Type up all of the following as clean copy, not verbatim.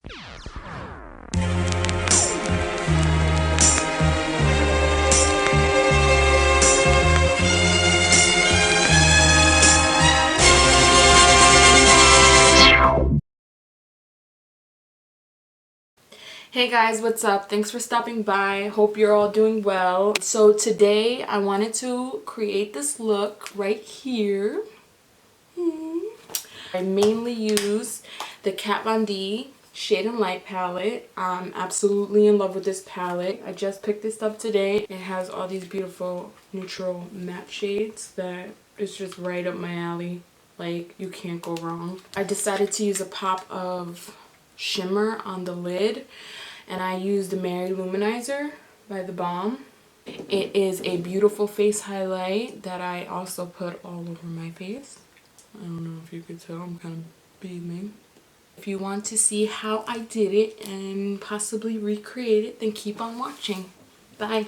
Hey guys, what's up? Thanks for stopping by. Hope you're all doing well. So today I wanted to create this look right here. I mainly use the Kat Von D Shade and Light palette. I'm absolutely in love with this palette. I just picked this up today. It has all these beautiful neutral matte shades that is just right up my alley. Like, you can't go wrong. I decided to use a pop of shimmer on the lid, and I used the Mary Luminizer by The Balm. It is a beautiful face highlight that I also put all over my face. I don't know if you could tell, I'm kind of beaming. If you want to see how I did it and possibly recreate it, then keep on watching. Bye.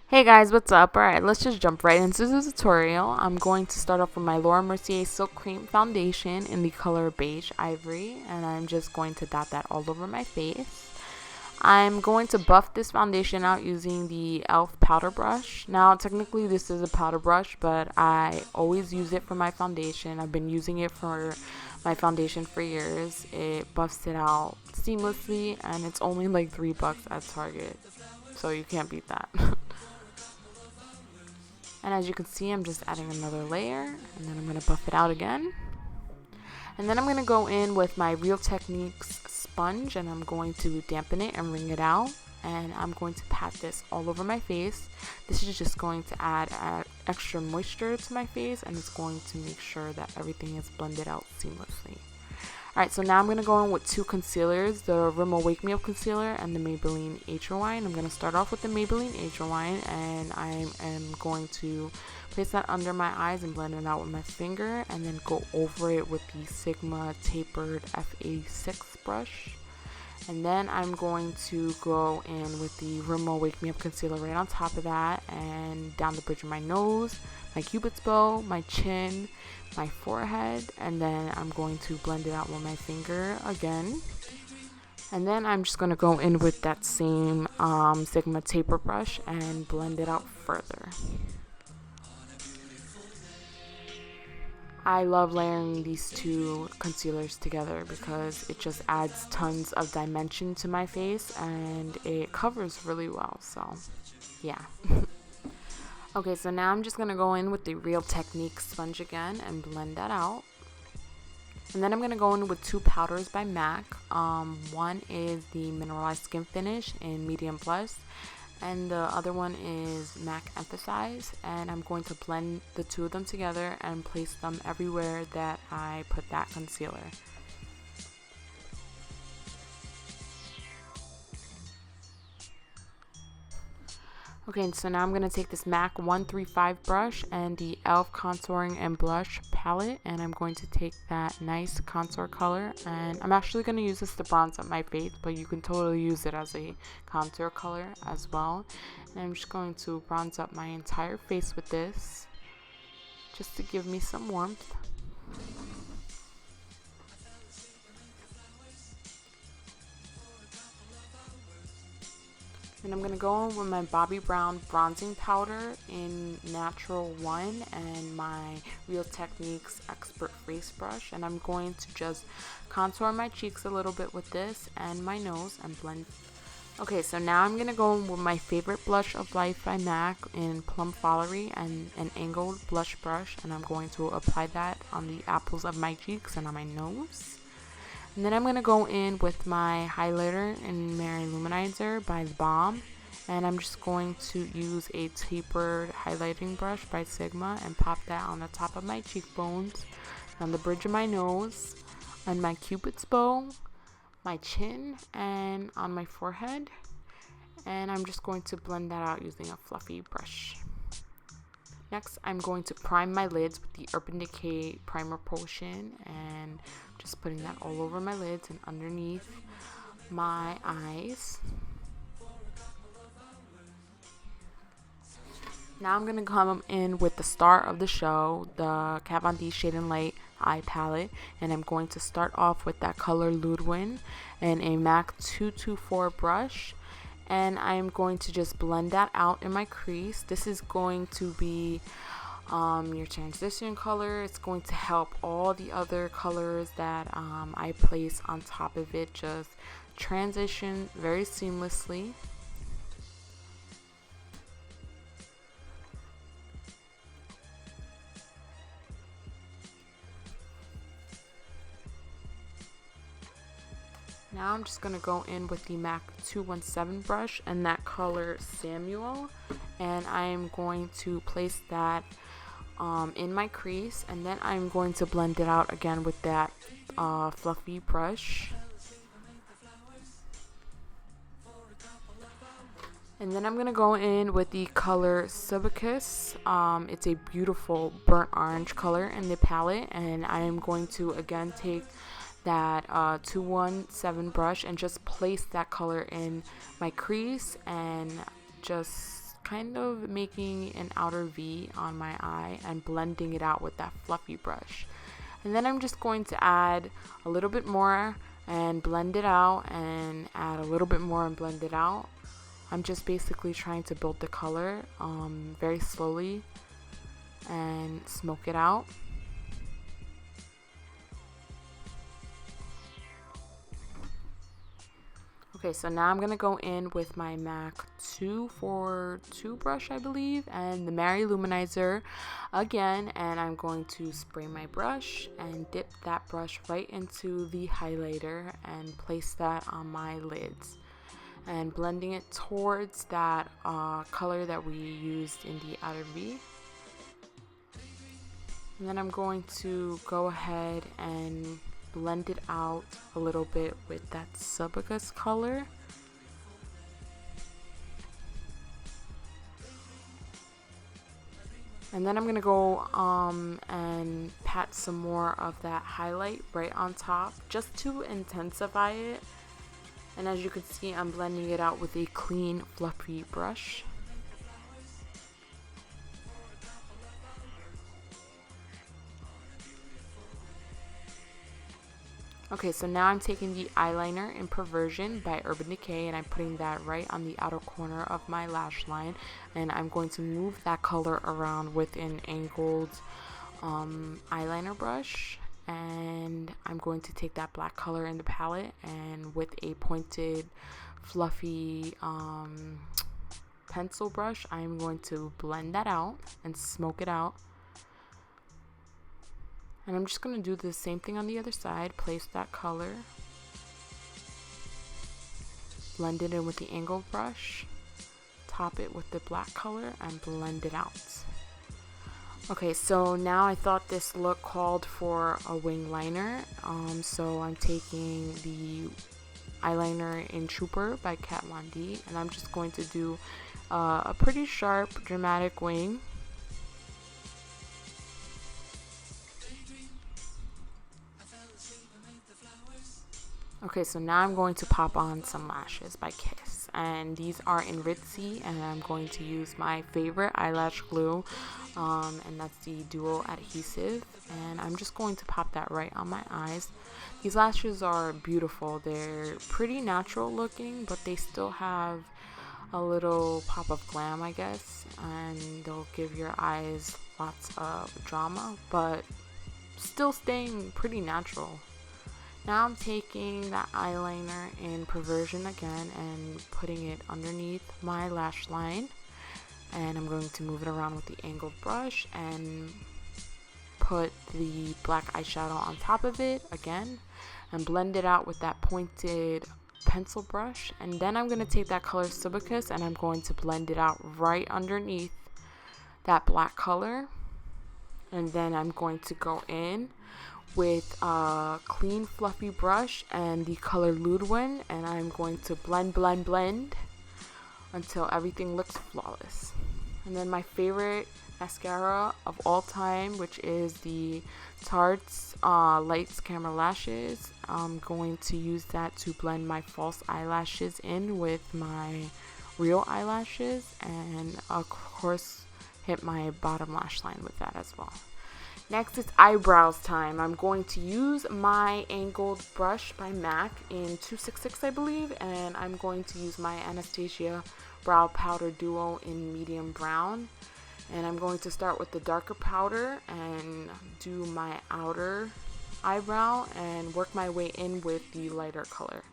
Hey guys, what's up? Alright, let's just jump right into the tutorial. I'm going to start off with my Laura Mercier Silk Cream Foundation in the color Beige Ivory, and I'm just going to dot that all over my face. I'm going to buff this foundation out using the e.l.f. powder brush. Now, technically this is a powder brush, but I always use it for my foundation. I've been using it for my foundation for years. It buffs it out seamlessly, and it's only like $3 at Target, so you can't beat that. And as you can see, I'm just adding another layer, and then I'm going to buff it out again. And then I'm going to go in with my Real Techniques sponge, and I'm going to dampen it and wring it out. And I'm going to pat this all over my face. This is just going to add extra moisture to my face, and it's going to make sure that everything is blended out seamlessly. Alright, so now I'm going to go in with two concealers, the Rimmel Wake Me Up Concealer and the Maybelline Age Rewind. I'm going to start off with the Maybelline Age Rewind, and I am going to place that under my eyes and blend it out with my finger, and then go over it with the Sigma Tapered F86 brush. And then I'm going to go in with the Rimmel Wake Me Up Concealer right on top of that, and down the bridge of my nose, my cupid's bow, my chin, my forehead, and then I'm going to blend it out with my finger again. And then I'm just going to go in with that same Sigma taper brush and blend it out further. I love layering these two concealers together because it just adds tons of dimension to my face, and it covers really well, so yeah. Okay, so now I'm just going to go in with the Real Techniques sponge again and blend that out. And then I'm going to go in with two powders by MAC. One is the Mineralized Skin Finish in Medium Plus, and the other one is MAC Emphasize. And I'm going to blend the two of them together and place them everywhere that I put that concealer. Okay, so now I'm going to take this MAC 135 brush and the e.l.f. Contouring and Blush palette, and I'm going to take that nice contour color, and I'm actually going to use this to bronze up my face, but you can totally use it as a contour color as well. And I'm just going to bronze up my entire face with this, just to give me some warmth. And I'm going to go in with my Bobbi Brown bronzing powder in Natural 1 and my Real Techniques Expert Face Brush. And I'm going to just contour my cheeks a little bit with this and my nose and blend. Okay, so now I'm going to go in with my favorite blush of life by MAC in Plum Follery and an angled blush brush. And I'm going to apply that on the apples of my cheeks and on my nose. And then I'm going to go in with my highlighter in Mary Luminizer by The Balm. And I'm just going to use a tapered highlighting brush by Sigma and pop that on the top of my cheekbones, on the bridge of my nose, on my cupid's bow, my chin, and on my forehead. And I'm just going to blend that out using a fluffy brush. Next, I'm going to prime my lids with the Urban Decay Primer Potion, and just putting that all over my lids and underneath my eyes. Now I'm going to come in with the star of the show, the Kat Von D Shade and Light eye palette, and I'm going to start off with that color Ludwig and a MAC 224 brush, and I'm going to just blend that out in my crease. This is going to be your transition color. It's going to help all the other colors that I place on top of it just transition very seamlessly. Now I'm just going to go in with the MAC 217 brush and that color Samuel, and I'm going to place that in my crease, and then I'm going to blend it out again with that fluffy brush. And then I'm going to go in with the color Subacus. It's a beautiful burnt orange color in the palette, and I am going to again take that 217 brush and just place that color in my crease and just kind of making an outer V on my eye and blending it out with that fluffy brush. And then I'm just going to add a little bit more and blend it out, and add a little bit more and blend it out. I'm just basically trying to build the color very slowly and smoke it out. Okay, so now I'm going to go in with my MAC 242 brush, I believe, and the Mary Luminizer again, and I'm going to spray my brush and dip that brush right into the highlighter and place that on my lids, and blending it towards that color that we used in the outer V. And then I'm going to go ahead and blend it out a little bit with that Subacus color. And then I'm going to go and pat some more of that highlight right on top just to intensify it. And as you can see, I'm blending it out with a clean, fluffy brush. Okay, so now I'm taking the eyeliner in Perversion by Urban Decay, and I'm putting that right on the outer corner of my lash line, and I'm going to move that color around with an angled eyeliner brush, and I'm going to take that black color in the palette, and with a pointed fluffy pencil brush, I'm going to blend that out and smoke it out. And I'm just going to do the same thing on the other side. Place that color, blend it in with the angled brush, top it with the black color, and blend it out. Okay, so now I thought this look called for a wing liner, so I'm taking the eyeliner in Trooper by Kat Von D, and I'm just going to do a pretty sharp, dramatic wing. Okay, so now I'm going to pop on some lashes by Kiss, and these are in Ritzy, and I'm going to use my favorite eyelash glue, and that's the Duo Adhesive, and I'm just going to pop that right on my eyes. These lashes are beautiful. They're pretty natural looking, but they still have a little pop of glam, I guess, and they'll give your eyes lots of drama, but still staying pretty natural. Now I'm taking that eyeliner in Perversion again and putting it underneath my lash line, and I'm going to move it around with the angled brush and put the black eyeshadow on top of it again and blend it out with that pointed pencil brush. And then I'm going to take that color Subacus and I'm going to blend it out right underneath that black color, and then I'm going to go in with a clean fluffy brush and the color Ludwig, and I'm going to blend until everything looks flawless. And then my favorite mascara of all time, which is the Tarte's Lights Camera Lashes, I'm going to use that to blend my false eyelashes in with my real eyelashes, and of course hit my bottom lash line with that as well. Next is eyebrows time. I'm going to use my angled brush by MAC in 266, I believe, and I'm going to use my Anastasia Brow Powder Duo in medium brown. And I'm going to start with the darker powder and do my outer eyebrow and work my way in with the lighter color.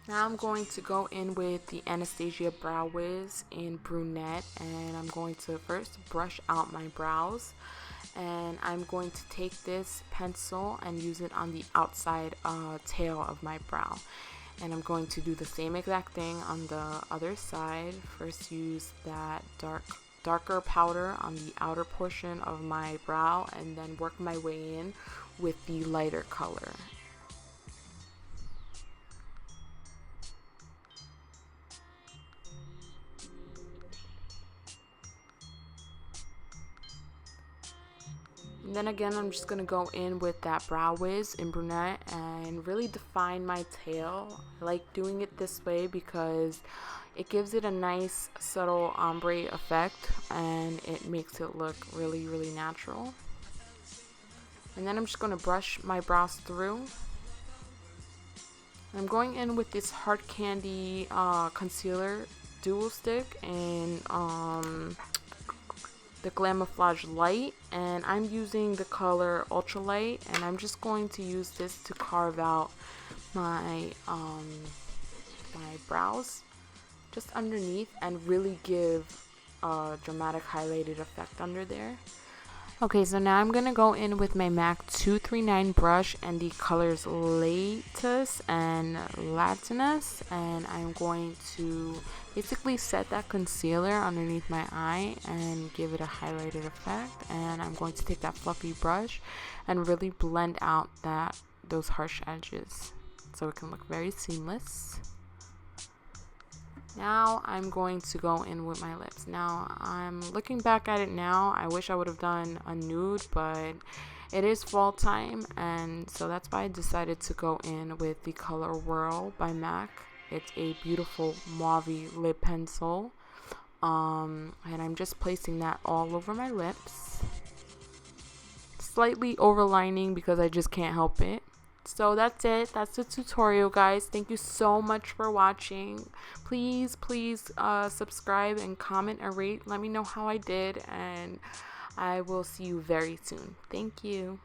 Now I'm going to go in with the Anastasia Brow Wiz in brunette, and I'm going to first brush out my brows, and I'm going to take this pencil and use it on the outside tail of my brow. And I'm going to do the same exact thing on the other side. First use that darker powder on the outer portion of my brow, and then work my way in with the lighter color. And then again, I'm just going to go in with that Brow Wiz in brunette and really define my tail. I like doing it this way because it gives it a nice subtle ombre effect and it makes it look really, really natural. And then I'm just going to brush my brows through. I'm going in with this Hard Candy concealer dual stick in the Glamouflage Light, and I'm using the color Ultralight, and I'm just going to use this to carve out my my brows just underneath and really give a dramatic highlighted effect under there. Okay, so now I'm gonna go in with my MAC 239 brush and the colors Latus and Latinus, and I'm going to basically set that concealer underneath my eye and give it a highlighted effect. And I'm going to take that fluffy brush and really blend out those harsh edges so it can look very seamless. Now I'm going to go in with my lips. Now I'm looking back at it now, I wish I would have done a nude, but it is fall time, and so that's why I decided to go in with the color Whirl by MAC. It's a beautiful mauve lip pencil, and I'm just placing that all over my lips, slightly overlining because I just can't help it. So that's it. That's the tutorial, guys. Thank you so much for watching. Please subscribe and comment and rate. Let me know how I did, and I will see you very soon. Thank you.